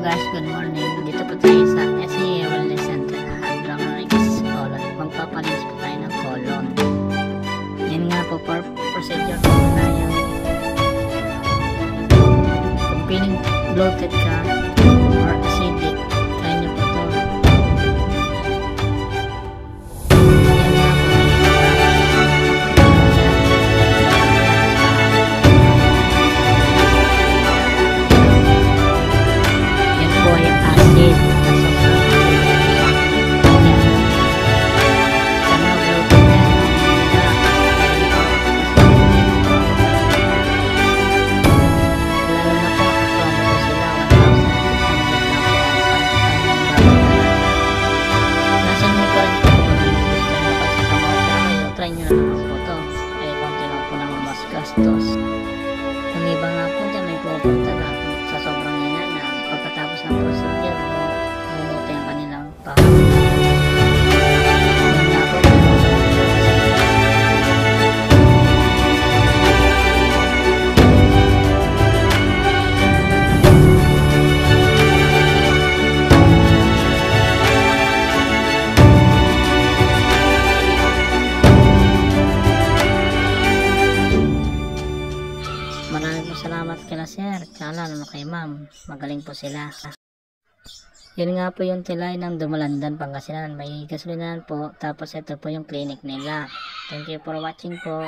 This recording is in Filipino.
guys, good morning. Dito po tayo sa SEA Wellness Center Hadramarigas Colon. Magpapalinis po tayo ng colon. Yan nga po, for procedure po tayo. Kung feeling bloated ka or acidic, try nyo po to. Try nyo na naman po ito. Eh, konti lang po naman mas gastos. Ang iba nga po dyan, may pupunta na sa sobrang hina na pagkatapos ng procedure, bumuti ang kanilang pahang. Maraming po salamat kila sir, tsaka lalo kay ma'am. Magaling po sila. Yun nga po yung tilay ng Dumalandan, Pangasinan. May gasolinahan po. Tapos ito po yung clinic nila. Thank you for watching po.